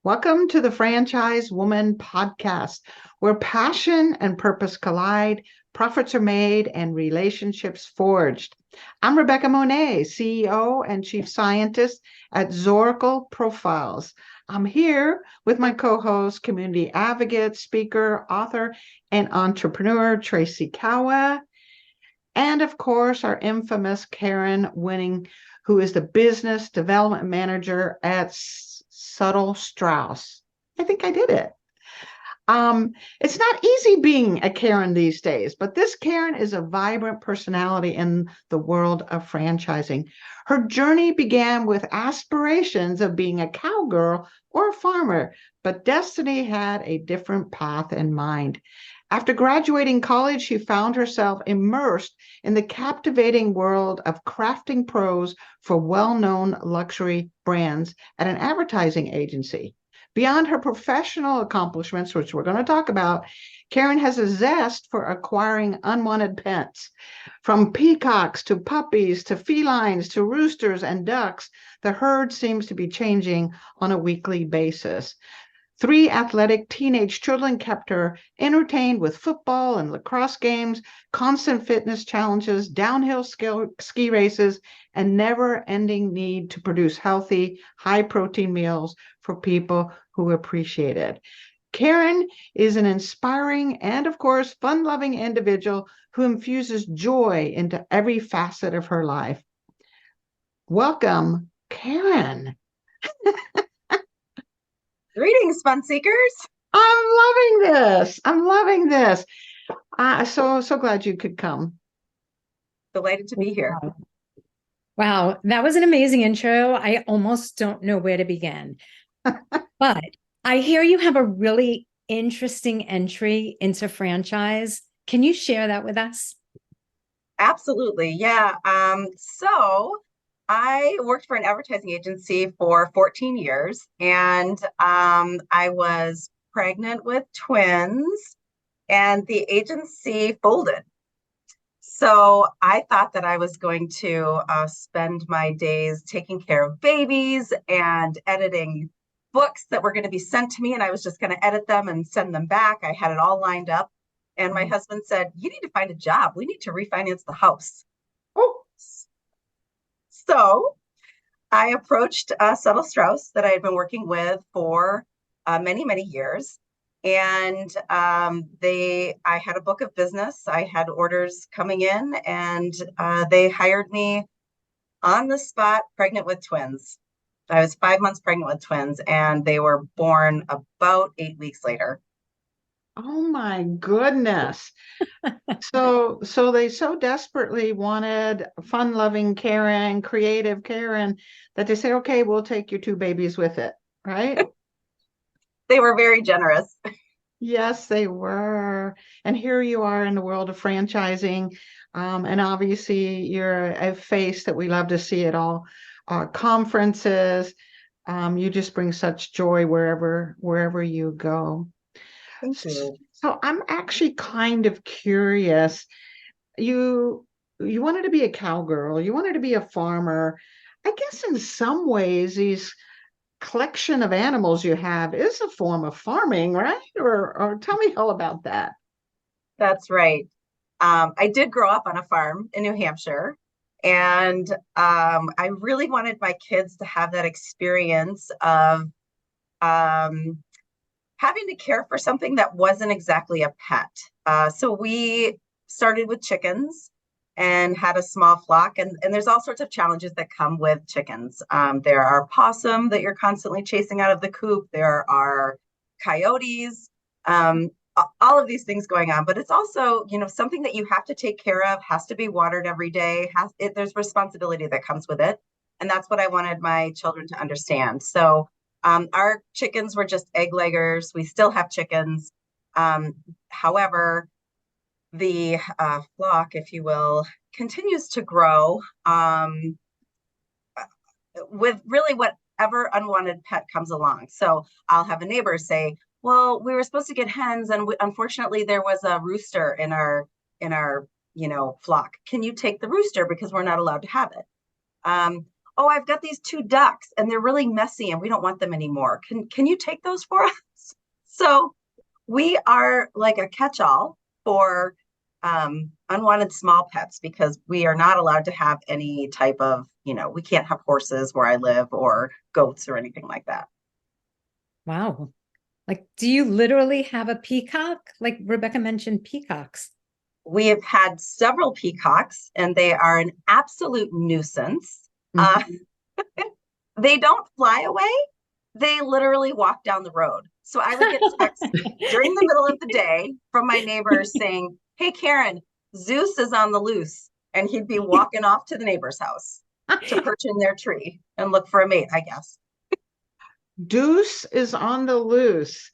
Welcome to the Franchise Woman podcast, where passion and purpose collide, profits are made, and relationships forged. I'm Rebecca Monet, CEO and Chief Scientist at Zoracle Profiles. I'm here with my co-host, community advocate, speaker, author, and entrepreneur, Tracy Kawa, and of course, our infamous Karen Wenning, who is the business development manager at Suttle-Straus. I think I did it. It's not easy being a Karen these days, but this Karen is a vibrant personality in the world of franchising. Her journey began with aspirations of being a cowgirl or a farmer, but destiny had a different path in mind. After graduating college, she found herself immersed in the captivating world of crafting prose for well-known luxury brands at an advertising agency. Beyond her professional accomplishments, which we're going to talk about, Karen has a zest for acquiring unwanted pets. From peacocks to puppies to felines to roosters and ducks, the herd seems to be changing on a weekly basis. Three athletic teenage children kept her entertained with football and lacrosse games, constant fitness challenges, downhill ski races, and never-ending need to produce healthy, high-protein meals for people who appreciate it. Karen is an inspiring and, of course, fun-loving individual who infuses joy into every facet of her life. Welcome, Karen. Greetings, fun seekers. I'm loving this. I'm loving this. So glad you could come. Delighted to be here. Wow, that was an amazing intro. I almost don't know where to begin. But I hear you have a really interesting entry into franchise. Can you share that with us? Absolutely. Yeah. So I worked for an advertising agency for 14 years, and I was pregnant with twins, and the agency folded. So I thought that I was going to spend my days taking care of babies and editing books that were going to be sent to me, and I was just going to edit them and send them back. I had it all lined up. And my husband said, "You need to find a job. We need to refinance the house." Oh, So I approached Suttle-Straus that I had been working with for many, many years. And I had a book of business. I had orders coming in, and they hired me on the spot, pregnant with twins. I was 5 months pregnant with twins, and they were born about 8 weeks later. oh my goodness. So they so desperately wanted fun-loving Karen, creative Karen, that they say, okay, we'll take your two babies with it, right? They were very generous. Yes, they were. And here you are in the world of franchising. And obviously you're a face that we love to see at all conferences. You just bring such joy wherever you go. Thank you. So I'm actually kind of curious. You wanted to be a cowgirl, you wanted to be a farmer. I guess in some ways these collection of animals you have is a form of farming, right? Or tell me all about that. That's right. I did grow up on a farm in New Hampshire, and I really wanted my kids to have that experience of um, having to care for something that wasn't exactly a pet. So we started with chickens and had a small flock, and there's all sorts of challenges that come with chickens. There are possum that you're constantly chasing out of the coop. There are coyotes. All of these things going on, but it's also, something that you have to take care of, has to be watered every day, there's responsibility that comes with it. And that's what I wanted my children to understand. So our chickens were just egg leggers. We still have chickens. However, the flock, if you will, continues to grow with really whatever unwanted pet comes along. So I'll have a neighbor say, "Well, we were supposed to get hens, and unfortunately there was a rooster in our flock. Can you take the rooster because we're not allowed to have it?" oh, I've got these two ducks and they're really messy and we don't want them anymore. Can you take those for us? So we are like a catch-all for unwanted small pets because we are not allowed to have any type of, we can't have horses where I live or goats or anything like that. Wow. Like, do you literally have a peacock? Like Rebecca mentioned peacocks. We have had several peacocks and they are an absolute nuisance. Mhm. They don't fly away. They literally walk down the road. So I would get texts during the middle of the day from my neighbors saying, hey, Karen, Zeus is on the loose. And he'd be walking off to the neighbor's house to perch in their tree and look for a mate, I guess. Goose is on the loose.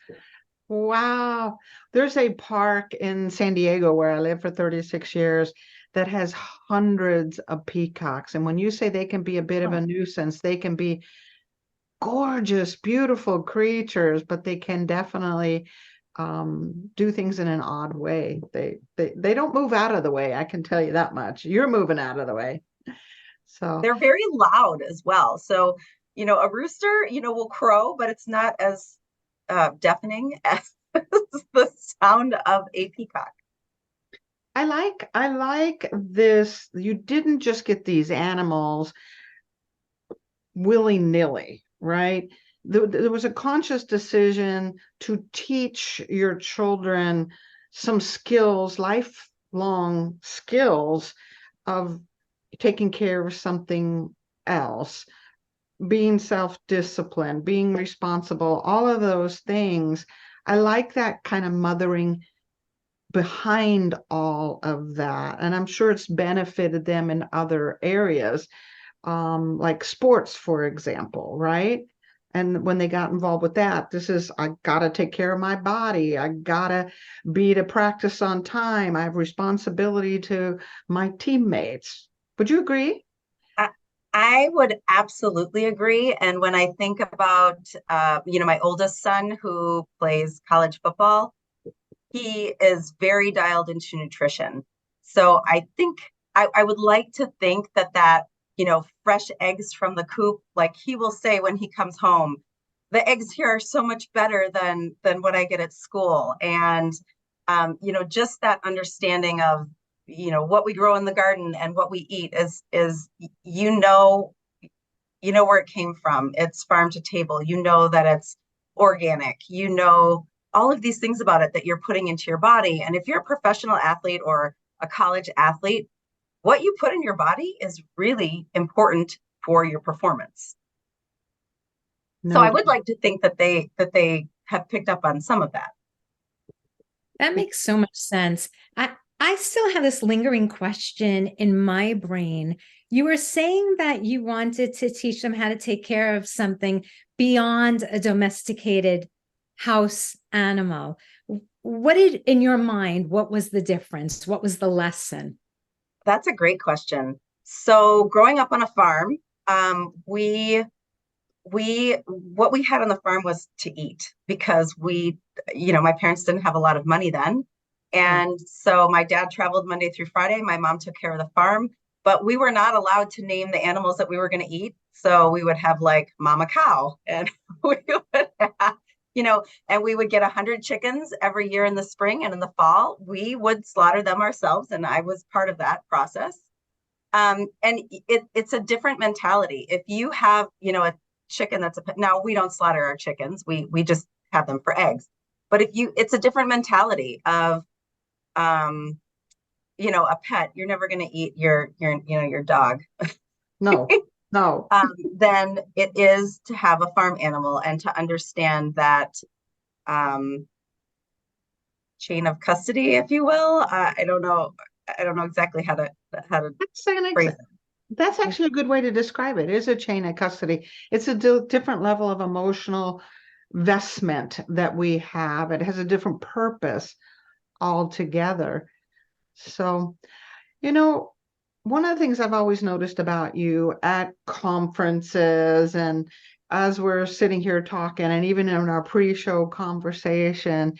Wow. There's a park in San Diego where I lived for 36 years that has hundreds of peacocks. And when you say they can be a bit of a nuisance, they can be gorgeous, beautiful creatures, but they can definitely do things in an odd way. They don't move out of the way, I can tell you that much. You're moving out of the way. So they're very loud as well. So, a rooster, will crow, but it's not as deafening as the sound of a peacock. I like this. You didn't just get these animals willy-nilly, right? There was a conscious decision to teach your children some skills, lifelong skills of taking care of something else, being self-disciplined, being responsible, all of those things. I like that kind of mothering behind all of that. And I'm sure it's benefited them in other areas, like sports, for example, right? And when they got involved with that, I got to take care of my body. I got to be to practice on time. I have responsibility to my teammates. Would you agree? I would absolutely agree. And when I think about, my oldest son who plays college football, he is very dialed into nutrition. So I think I would like to think that, fresh eggs from the coop, like he will say when he comes home, the eggs here are so much better than what I get at school. And, just that understanding of, what we grow in the garden and what we eat is, where it came from. It's farm to table. You know that it's organic. All of these things about it that you're putting into your body. And if you're a professional athlete or a college athlete, what you put in your body is really important for your performance. So I would like to think that they have picked up on some of that. That makes so much sense. I still have this lingering question in my brain. You were saying that you wanted to teach them how to take care of something beyond a domesticated house animal. In your mind, what was the difference? What was the lesson? That's a great question. So growing up on a farm, what we had on the farm was to eat because my parents didn't have a lot of money then. And so my dad traveled Monday through Friday. My mom took care of the farm, but we were not allowed to name the animals that we were going to eat. So we would have like mama cow and we would have, and we would get 100 chickens every year in the spring, and in the fall, we would slaughter them ourselves. And I was part of that process. And it's a different mentality. If you have, a chicken now we don't slaughter our chickens. We just have them for eggs. But it's a different mentality of, a pet. You're never going to eat your dog. No. Then it is to have a farm animal and to understand that chain of custody, if you will. I don't know exactly how to phrase it. That's actually a good way to describe it. It is a chain of custody. It's a different level of emotional vestment that we have. It has a different purpose altogether. So, one of the things I've always noticed about you at conferences and as we're sitting here talking, and even in our pre-show conversation,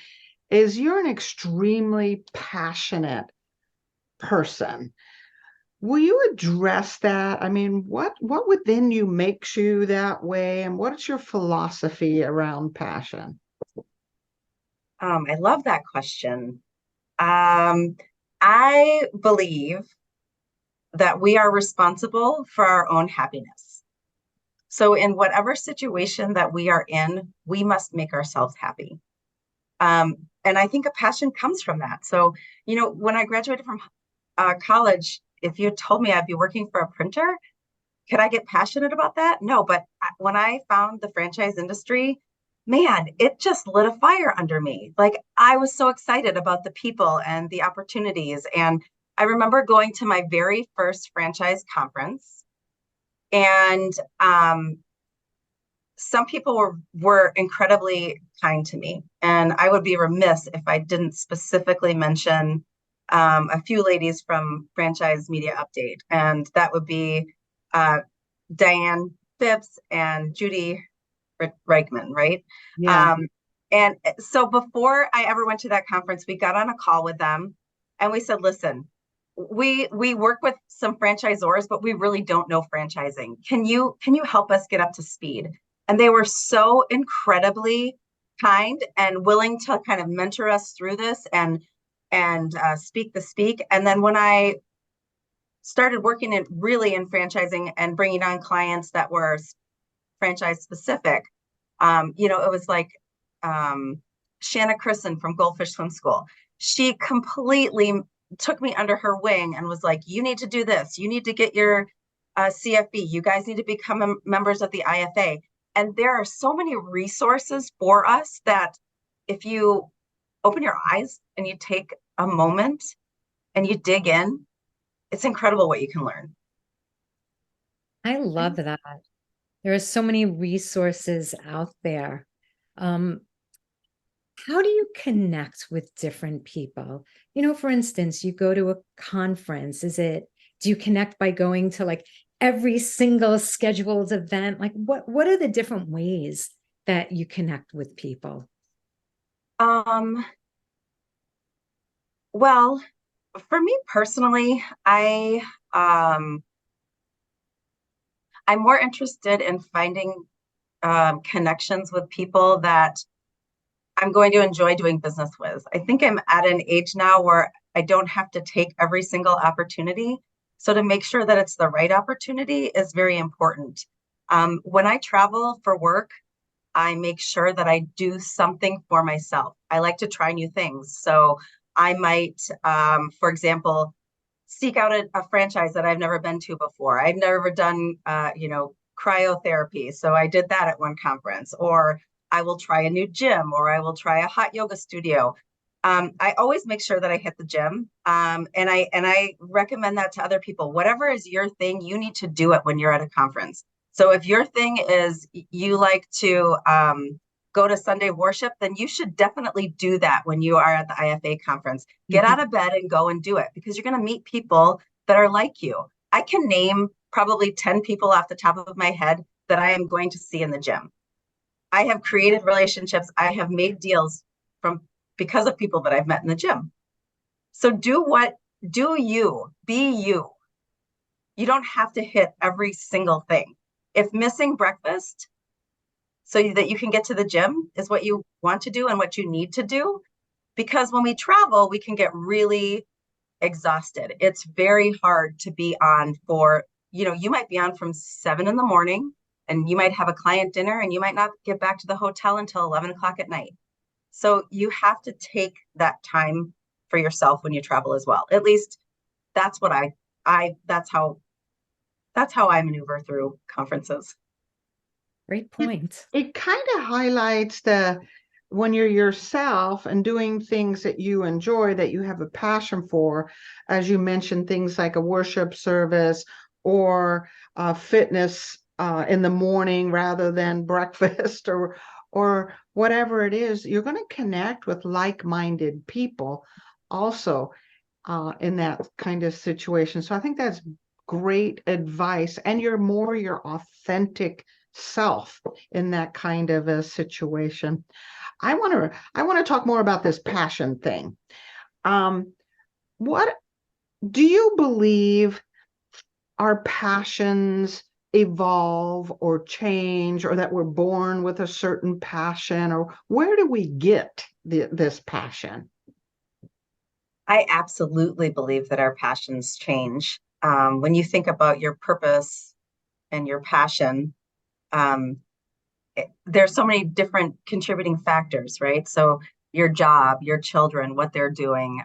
is you're an extremely passionate person. Will you address that? I mean, what within you makes you that way, and what is your philosophy around passion? I love that question. Um, I believe that we are responsible for our own happiness. So in whatever situation that we are in, we must make ourselves happy. And I think a passion comes from that. So, when I graduated from college, if you had told me I'd be working for a printer, could I get passionate about that? No, but when I found the franchise industry, man, it just lit a fire under me. Like I was so excited about the people and the opportunities. And I remember going to my very first franchise conference, and some people were incredibly kind to me. And I would be remiss if I didn't specifically mention a few ladies from Franchise Media Update, and that would be Diane Phipps and Judy Reichman, right? Yeah. And so before I ever went to that conference, we got on a call with them and we said, listen, we work with some franchisors, but we really don't know franchising. Can you help us get up to speed? And they were so incredibly kind and willing to kind of mentor us through this and speak the speak. And then when I started working in franchising and bringing on clients that were franchise specific, it was like Shanna Christen from Goldfish Swim School. She completely took me under her wing and was like, you need to do this. You need to get your CFB. You guys need to become members of the IFA. And there are so many resources for us that if you open your eyes and you take a moment and you dig in, it's incredible what you can learn. I love that. There are so many resources out there. How do you connect with different people? For instance, you go to a conference. Do you connect by going to like every single scheduled event? Like what are the different ways that you connect with people? Well, for me personally, I'm more interested in finding connections with people that I'm going to enjoy doing business with. I think I'm at an age now where I don't have to take every single opportunity. So to make sure that it's the right opportunity is very important. When I travel for work, I make sure that I do something for myself. I like to try new things. So I might, for example, seek out a franchise that I've never been to before. I've never done, cryotherapy. So I did that at one conference, or I will try a new gym, or I will try a hot yoga studio. I always make sure that I hit the gym. And I recommend that to other people. Whatever is your thing, you need to do it when you're at a conference. So if your thing is you like to go to Sunday worship, then you should definitely do that when you are at the IFA conference. Get out of bed and go and do it, because you're going to meet people that are like you. I can name probably 10 people off the top of my head that I am going to see in the gym. I have created relationships. I have made deals because of people that I've met in the gym. So do you, be you. You don't have to hit every single thing. If missing breakfast so that you can get to the gym is what you want to do and what you need to do, because when we travel, we can get really exhausted. It's very hard to be on for, you might be on from 7 a.m. and you might have a client dinner and you might not get back to the hotel until 11 o'clock at night. So you have to take that time for yourself when you travel as well. At least that's what that's how I maneuver through conferences. Great point. It kind of highlights when you're yourself and doing things that you enjoy, that you have a passion for, as you mentioned, things like a worship service or fitness in the morning rather than breakfast or whatever it is, you're going to connect with like-minded people also in that kind of situation. So I think that's great advice, and you're more your authentic self in that kind of a situation. I want to talk more about this passion thing. What do you believe our passions evolve or change, or that we're born with a certain passion, or where do we get this passion? I absolutely believe that our passions change. When you think about your purpose and your passion, um, there's so many different contributing factors, right? So your job, your children, what they're doing.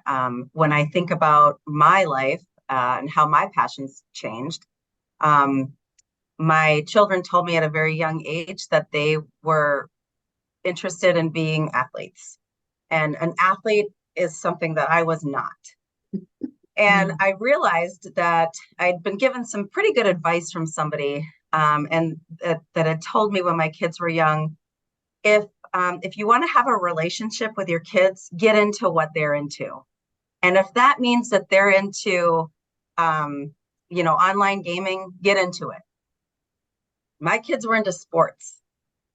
When I think about my life and how my passions changed, um, my children told me at a very young age that they were interested in being athletes. And an athlete is something that I was not. And I realized that I'd been given some pretty good advice from somebody, and that had told me when my kids were young, if you want to have a relationship with your kids, get into what they're into. And if that means that they're into, online gaming, get into it. My kids were into sports,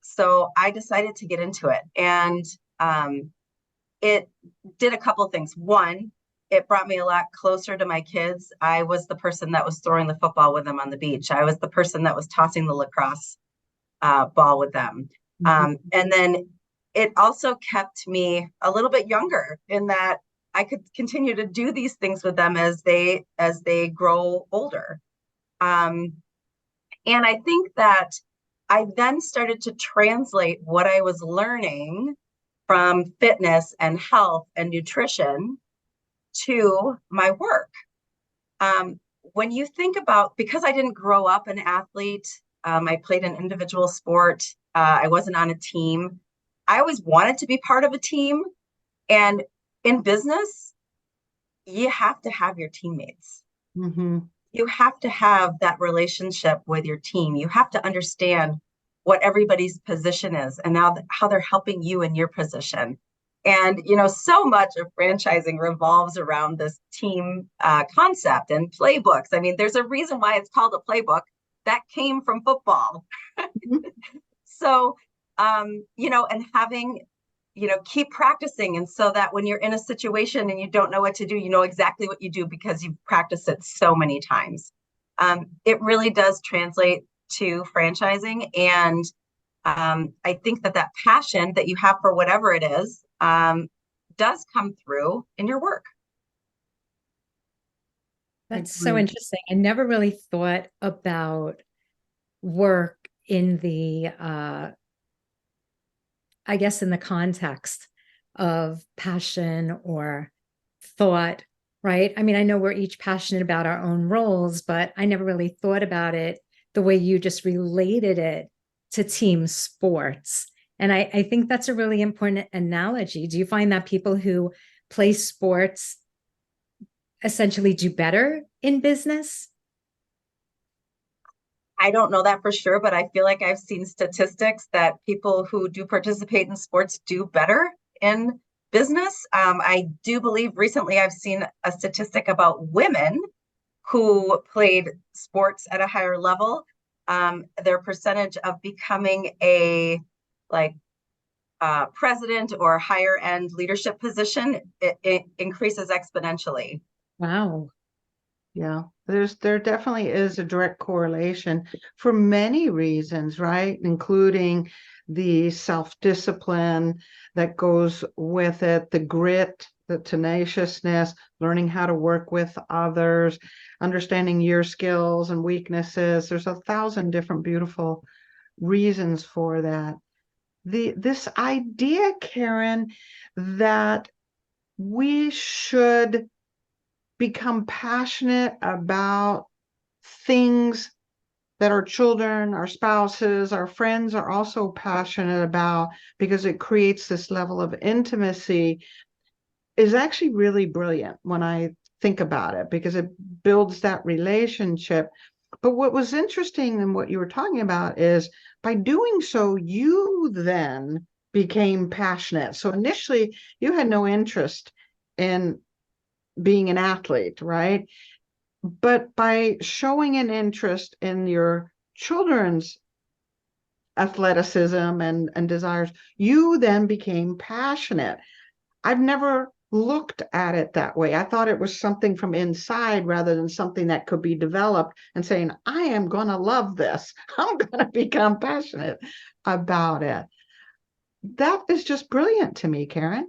so I decided to get into it. And it did a couple of things. One, it brought me a lot closer to my kids. I was the person that was throwing the football with them on the beach. I was the person that was tossing the lacrosse ball with them. And then it also kept me a little bit younger in that I could continue to do these things with them as they grow older. And I think that I then started to translate what I was learning from fitness and health and nutrition to my work. When you think about, because I didn't grow up an athlete, I played an individual sport, I wasn't on a team. I always wanted to be part of a team. And in business, you have to have your teammates. Mm-hmm. You have to have that relationship with your team. You have to understand what everybody's position is and now how they're helping you in your position. And, so much of franchising revolves around this team concept and playbooks. I mean, there's a reason why it's called a playbook. That came from football. So, and having, keep practicing. And so that when you're in a situation and you don't know what to do, you know exactly what you do because you've practiced it so many times. It really does translate to franchising. And I think that passion that you have for whatever it is does come through in your work. That's so interesting. I never really thought about work in the, I guess, in the context of passion or thought, right? I mean, I know we're each passionate about our own roles, but I never really thought about it the way you just related it to team sports. And I think that's a really important analogy. Do you find that people who play sports essentially do better in business? I don't know that for sure, but I feel like I've seen statistics that people who do participate in sports do better in business. I do believe recently I've seen a statistic about women who played sports at a higher level. Their percentage of becoming a president or higher end leadership position, it increases exponentially. Wow. Yeah, there definitely is a direct correlation for many reasons, right? Including the self-discipline that goes with it, the grit, the tenaciousness, learning how to work with others, understanding your skills and weaknesses. There's 1,000 different beautiful reasons for that. This idea, Karen, that we should become passionate about things that our children, our spouses, our friends are also passionate about because it creates this level of intimacy is actually really brilliant when I think about it, because it builds that relationship. But what was interesting in what you were talking about is by doing so, you then became passionate. So initially, you had no interest in being an athlete, right? But by showing an interest in your children's athleticism and desires, you then became passionate. I've never looked at it that way. I thought it was something from inside rather than something that could be developed and saying, I am going to love this. I'm going to become passionate about it. That is just brilliant to me, Karen.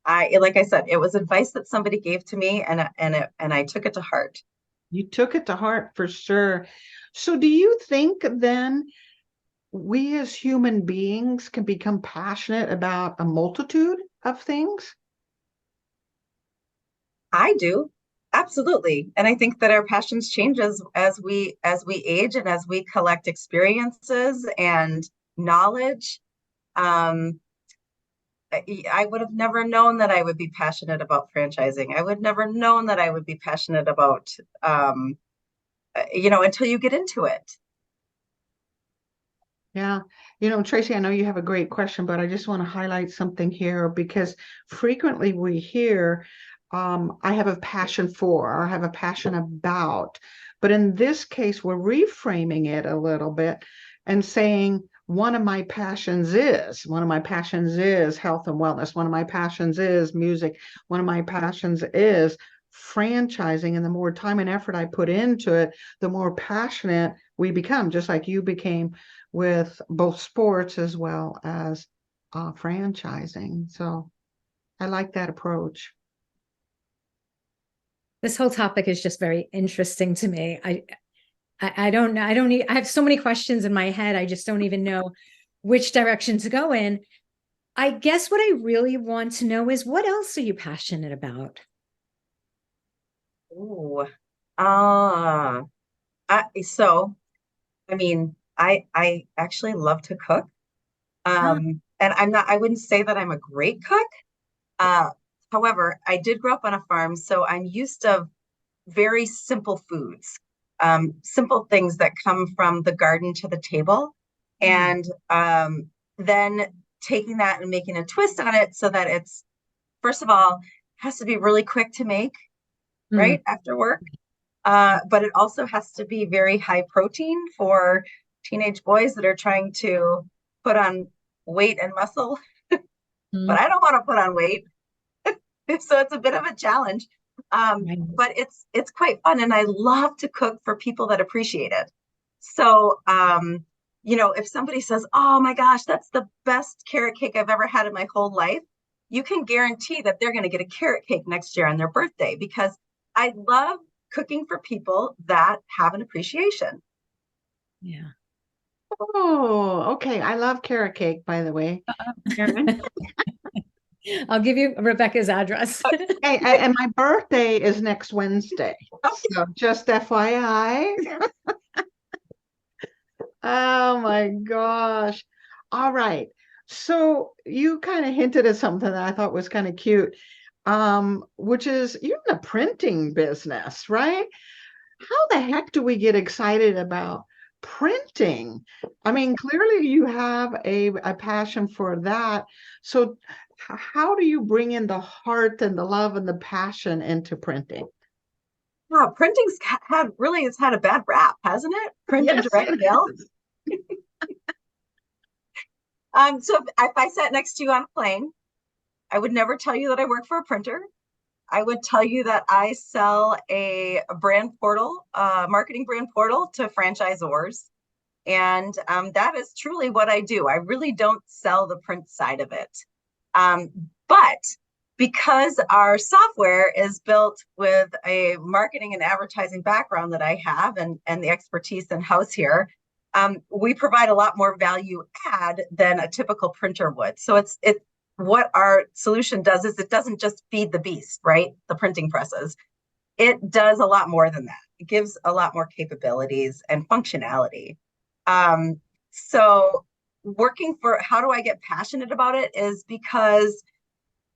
Like I said, it was advice that somebody gave to me, and I took it to heart. You took it to heart for sure. So do you think then we as human beings can become passionate about a multitude of things? I do. Absolutely. And I think that our passions change as we age and as we collect experiences and knowledge. Um, I would have never known that I would be passionate about franchising. I would never known that I would be passionate about, until you get into it. Yeah. Tracy, I know you have a great question, but I just want to highlight something here because frequently we hear, I have a passion for, or I have a passion about. But in this case, we're reframing it a little bit and saying, one of my passions is health and wellness. One of my passions is music. One of my passions is franchising. And the more time and effort I put into it, the more passionate we become, just like you became with both sports as well as franchising. So I like that approach. This whole topic is just very interesting to me. I don't know. I have so many questions in my head. I just don't even know which direction to go in. I guess what I really want to know is what else are you passionate about? Ooh. Uh, so I mean, I actually love to cook. Huh? And I wouldn't say that I'm a great cook. Uh, However, I did grow up on a farm, so I'm used to very simple foods, simple things that come from the garden to the table. Mm. And then taking that and making a twist on it so that it's, first of all, has to be really quick to make, Mm. right, after work. But it also has to be very high protein for teenage boys that are trying to put on weight and muscle, but Mm. I don't want to put on weight. So it's a bit of a challenge. Right. But it's quite fun, and I love to cook for people that appreciate it. So if somebody says, "Oh my gosh, that's the best carrot cake I've ever had in my whole life," you can guarantee that they're going to get a carrot cake next year on their birthday, because I love cooking for people that have an appreciation. Yeah. Oh, okay. I love carrot cake, by the way, Karen. I'll give you Rebecca's address. Hey, and my birthday is next Wednesday. So just FYI. Oh my gosh. All right. So you kind of hinted at something that I thought was kind of cute, which is you're in the printing business, right? How the heck do we get excited about printing? I mean, clearly you have a passion for that. So how do you bring in the heart and the love and the passion into printing? Yeah, printing's it's had a bad rap, hasn't it? Print and Yes, direct it mail. is. So if I sat next to you on a plane, I would never tell you that I work for a printer. I would tell you that I sell a brand portal, marketing brand portal to franchisors. And that is truly what I do. I really don't sell the print side of it. But because our software is built with a marketing and advertising background that I have, and the expertise in house here, we provide a lot more value add than a typical printer would. So it's what our solution does is it doesn't just feed the beast, right? The printing presses. It does a lot more than that. It gives a lot more capabilities and functionality. So working for, how do I get passionate about it, is because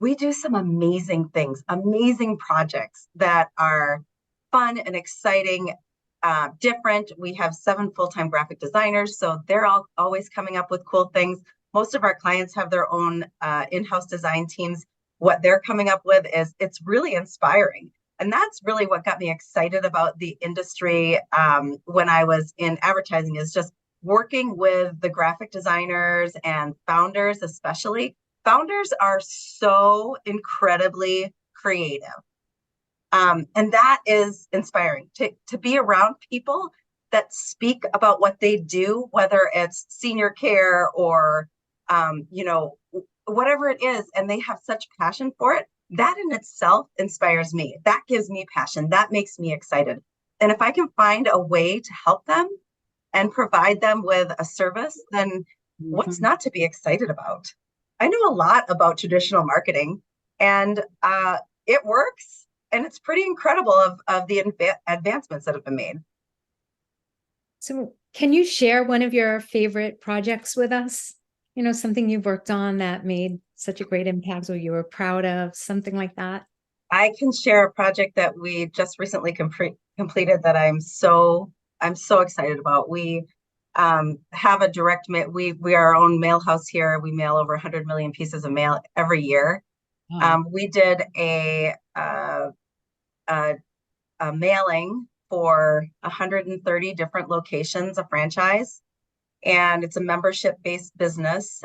we do some amazing things, amazing projects that are fun and exciting, different. We have 7 full-time graphic designers, so they're all always coming up with cool things. Most of our clients have their own in-house design teams. What they're coming up with it's really inspiring. And that's really what got me excited about the industry when I was in advertising, is just working with the graphic designers and founders, especially, founders are so incredibly creative. And that is inspiring to be around people that speak about what they do, whether it's senior care or, whatever it is, and they have such passion for it. That in itself inspires me. That gives me passion. That makes me excited. And if I can find a way to help them and provide them with a service, then what's not to be excited about? I know a lot about traditional marketing, and it works, and it's pretty incredible of the advancements that have been made. So can you share one of your favorite projects with us? Something you've worked on that made such a great impact or you were proud of, something like that? I can share a project that we just recently completed that I'm so excited about. We have a direct mail. We are our own mail house here. We mail over 100 million pieces of mail every year. We did a mailing for 130 different locations, a franchise, and it's a membership-based business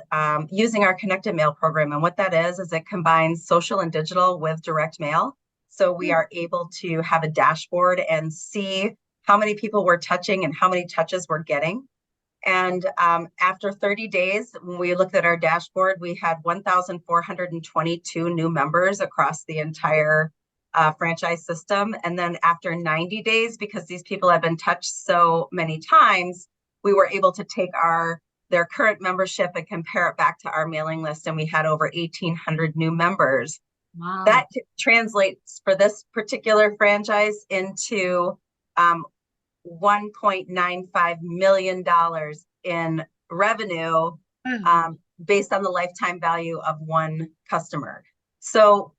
using our connected mail program. And what that is it combines social and digital with direct mail. So we are able to have a dashboard and see how many people we're touching and how many touches we're getting. And after 30 days, when we looked at our dashboard, we had 1,422 new members across the entire franchise system. And then after 90 days, because these people have been touched so many times, we were able to take their current membership and compare it back to our mailing list. And we had over 1,800 new members. Wow. That translates for this particular franchise into $1.95 million in revenue based on the lifetime value of one customer. So,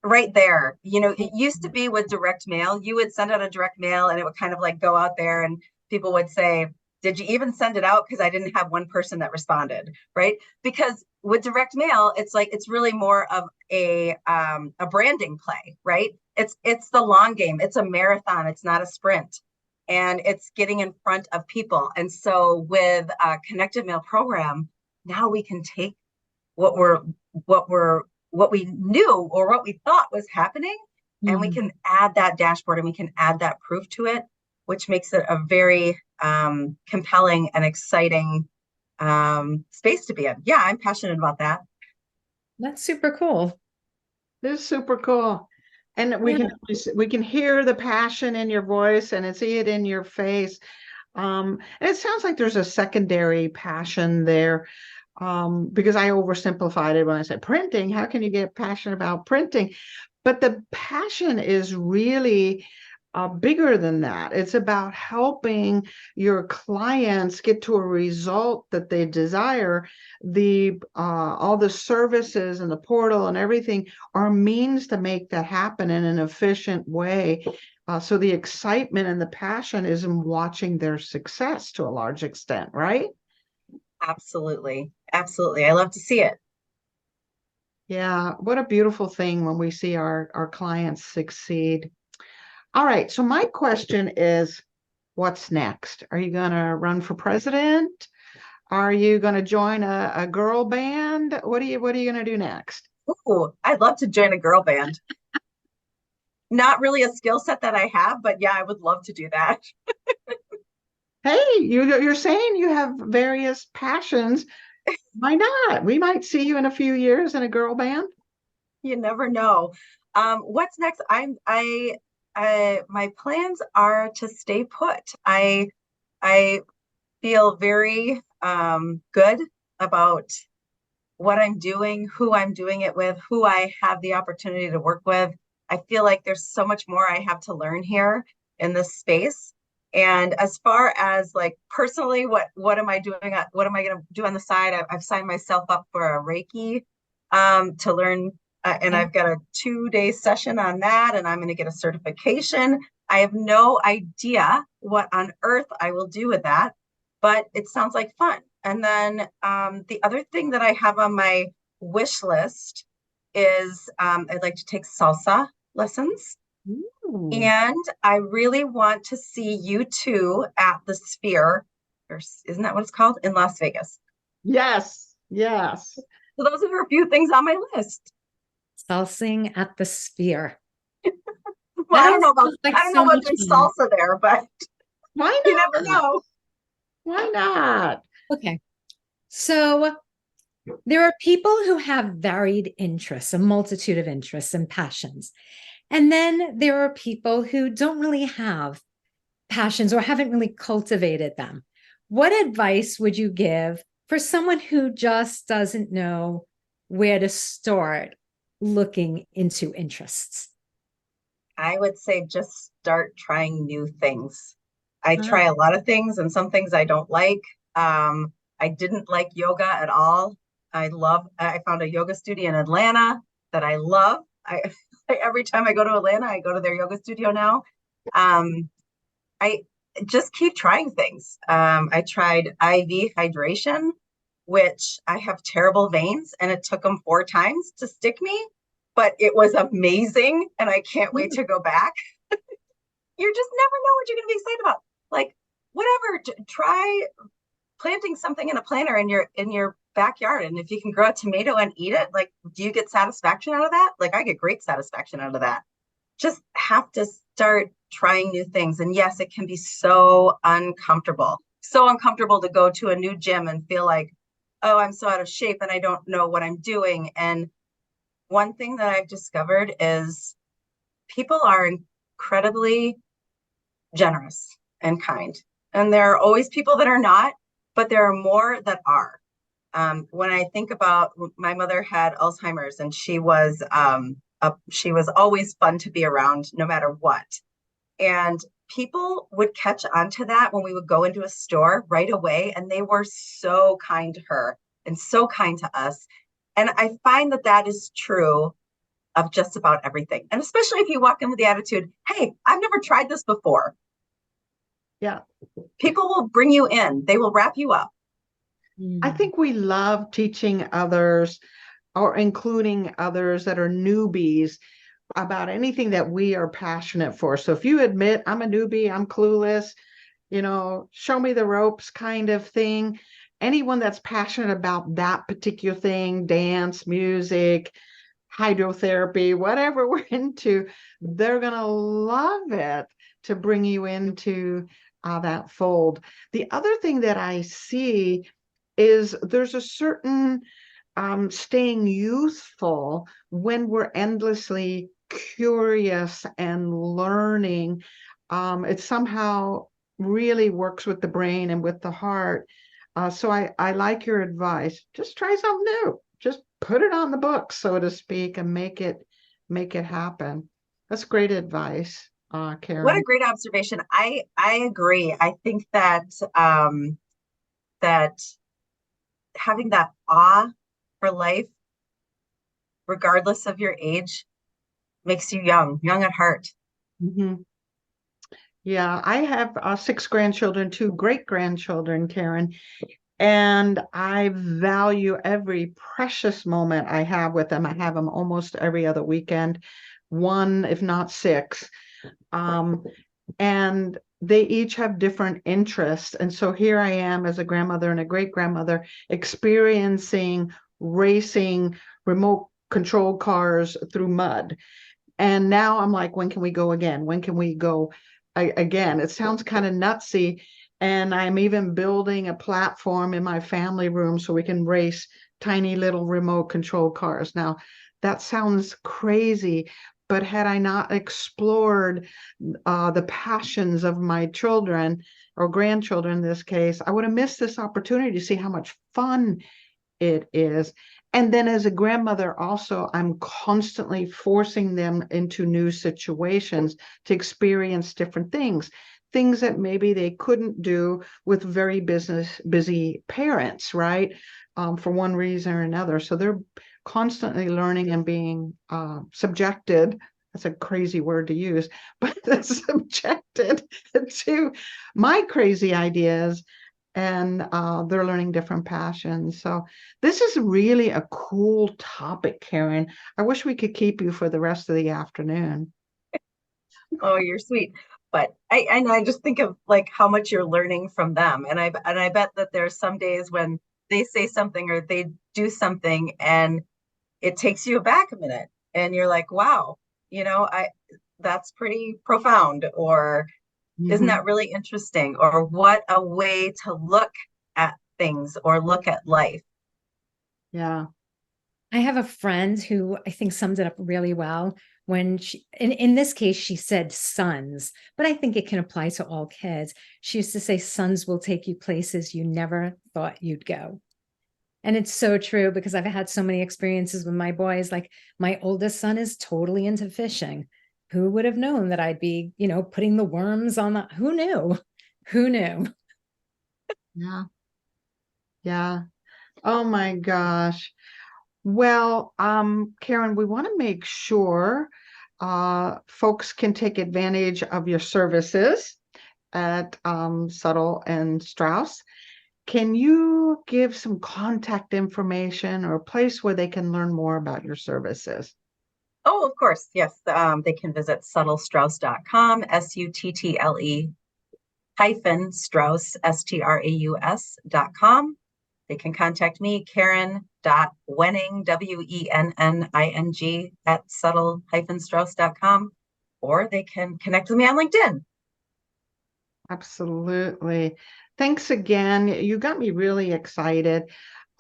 right there, it used to be with direct mail, you would send out a direct mail and it would kind of like go out there and people would say, did you even send it out? Because I didn't have one person that responded, right? Because with direct mail, it's really more of a branding play, right? It's the long game. It's a marathon. It's not a sprint, and it's getting in front of people. And so with a connected mail program, now we can take what we knew or what we thought was happening, and we can add that dashboard and we can add that proof to it, which makes it a very compelling and exciting space to be in. Yeah, I'm passionate about that. That's super cool. This is super cool. And we can hear the passion in your voice and see it in your face. And it sounds like there's a secondary passion there. Because I oversimplified it when I said printing. How can you get passionate about printing? But the passion is really bigger than that. It's about helping your clients get to a result that they desire. All the services and the portal and everything are means to make that happen in an efficient way. So the excitement and the passion is in watching their success to a large extent, right? Absolutely. Absolutely. I love to see it. Yeah, what a beautiful thing when we see our clients succeed. All right, so my question is, what's next? Are you going to run for president? Are you going to join a girl band? What are you going to do next? Ooh, I'd love to join a girl band. Not really a skill set that I have, but yeah, I would love to do that. Hey, you're saying you have various passions. Why not? We might see you in a few years in a girl band. You never know. What's next? My plans are to stay put. I feel very good about what I'm doing, who I'm doing it with, who I have the opportunity to work with. I feel like there's so much more I have to learn here in this space. And as far as like personally, what am I doing? What am I going to do on the side? I've signed myself up for a Reiki to learn, and I've got a 2-day session on that, and I'm going to get a certification. I have no idea what on earth I will do with that, but it sounds like fun. And then the other thing that I have on my wish list is I'd like to take salsa lessons. Ooh. And I really want to see you two at the Sphere, or isn't that what it's called, in Las Vegas? Yes. Yes. So those are a few things on my list. Salsing at the Sphere. Well, That I all don't know about sounds like so much doing fun. salsa there, but Why you never not? know. Why not? Okay. So there are people who have varied interests, a multitude of interests and passions. And then there are people who don't really have passions or haven't really cultivated them. What advice would you give for someone who just doesn't know where to start looking into interests? I would say just start trying new things. I Ah, try a lot of things and some things I don't like. I didn't like yoga at all. I found a yoga studio in Atlanta that I love. Every time I go to Atlanta, I go to their yoga studio now. Um, I just keep trying things. I tried IV hydration, which I have terrible veins, and it took them 4 times to stick me, but it was amazing, and I can't wait to go back. You just never know what you're going to be excited about. Like, whatever, try planting something in a planter in your backyard, and if you can grow a tomato and eat it, like, do you get satisfaction out of that? Like, I get great satisfaction out of that. Just have to start trying new things. And yes, it can be so uncomfortable. So uncomfortable to go to a new gym and feel like, oh, I'm so out of shape and I don't know what I'm doing. And one thing that I've discovered is people are incredibly generous and kind. And there are always people that are not, but there are more that are. When I think about, my mother had Alzheimer's, and she was always fun to be around no matter what. And people would catch on to that when we would go into a store right away, and they were so kind to her and so kind to us. And I find that that is true of just about everything. And especially if you walk in with the attitude, hey, I've never tried this before. Yeah. People will bring you in, they will wrap you up. I think we love teaching others or including others that are newbies about anything that we are passionate for. So if you admit I'm a newbie, I'm clueless, show me the ropes kind of thing. Anyone that's passionate about that particular thing, dance, music, hydrotherapy, whatever we're into, they're going to love it to bring you into that fold. The other thing that I see is there's a certain staying youthful when we're endlessly curious and learning. It somehow really works with the brain and with the heart. So I like your advice. Just try something new. Just put it on the book, so to speak, and make it happen. That's great advice, What a Karen. great observation. I agree. I think that that having that awe for life, regardless of your age, makes you young at heart. Mm-hmm. Yeah, I have 6 grandchildren, 2 great-grandchildren, Karen, and I value every precious moment I have with them. I have them almost every other weekend, one, if not 6. Um, and they each have different interests. And so here I am as a grandmother and a great-grandmother experiencing racing remote control cars through mud. And now I'm like, when can we go again? When can we go again? It sounds kind of nutsy. And I'm even building a platform in my family room so we can race tiny little remote control cars. Now, that sounds crazy, but had I not explored the passions of my children or grandchildren in this case, I would have missed this opportunity to see how much fun it is. And then as a grandmother, also, I'm constantly forcing them into new situations to experience different things that maybe they couldn't do with very busy parents, right? For one reason or another. So they're constantly learning and being subjected. That's a crazy word to use, but subjected to my crazy ideas, and they're learning different passions. So this is really a cool topic, Karen. I wish we could keep you for the rest of the afternoon. Oh, you're sweet. But I just think of like how much you're learning from them. And I bet that there's some days when they say something or they do something and it takes you aback a minute and you're like, wow, that's pretty profound, or isn't that Mhm. really interesting? Or what a way to look at things or look at life. Yeah. I have a friend who I think summed it up really well when in this case, she said sons, but I think it can apply to all kids. She used to say, sons will take you places you never thought you'd go. And it's so true because I've had so many experiences with my boys. Like my oldest son is totally into fishing. Who would have known that I'd be, putting the worms on the, who knew? Who knew? Yeah. Yeah. Oh my gosh. Well, Karen, we want to make sure folks can take advantage of your services at Suttle and Strauss. Can you give some contact information or a place where they can learn more about your services? Oh, of course. Yes. They can visit Suttle-Straus.com, Suttle hyphen Strauss, Straus.com. They can contact me, Karen.Wenning, Wenning, at Suttle-Straus.com, or they can connect with me on LinkedIn. Absolutely. Thanks again. You got me really excited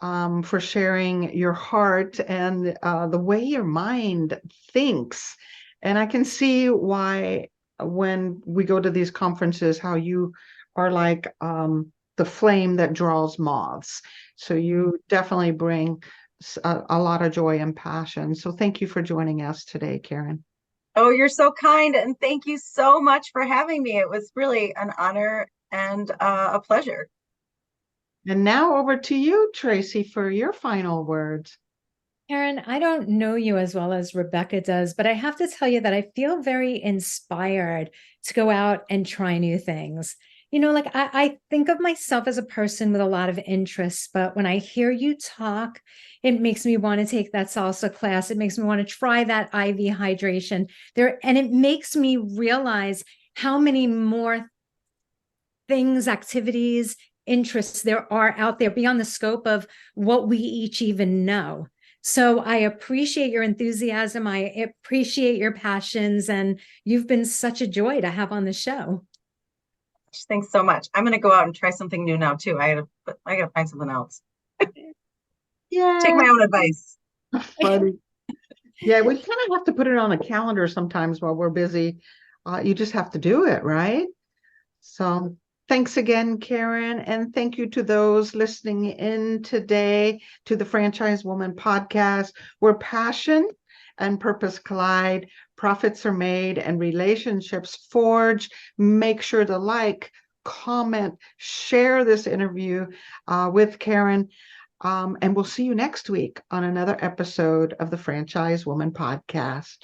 for sharing your heart and the way your mind thinks. And I can see why when we go to these conferences, how you are like the flame that draws moths. So you definitely bring a lot of joy and passion. So thank you for joining us today, Karen. Oh, you're so kind. And thank you so much for having me. It was really an honor and a pleasure. And now over to you, Tracy, for your final words. Karen, I don't know you as well as Rebecca does, but I have to tell you that I feel very inspired to go out and try new things. Like I think of myself as a person with a lot of interests, but when I hear you talk, it makes me want to take that salsa class. It makes me want to try that IV hydration there. And it makes me realize how many more things, activities, interests there are out there beyond the scope of what we each even know. So I appreciate your enthusiasm. I appreciate your passions, and you've been such a joy to have on the show. Thanks so much. I'm going to go out and try something new now too. I gotta find something else. Take Yeah, my own advice. funny. Yeah, we kind of have to put it on a calendar sometimes while we're busy. You just have to do it, right? So thanks again, Karen. And thank you to those listening in today to the Franchise Woman podcast, where passion and purpose collide, profits are made, and relationships forged. Make sure to like, comment, share this interview with Karen. And we'll see you next week on another episode of the Franchise Woman podcast.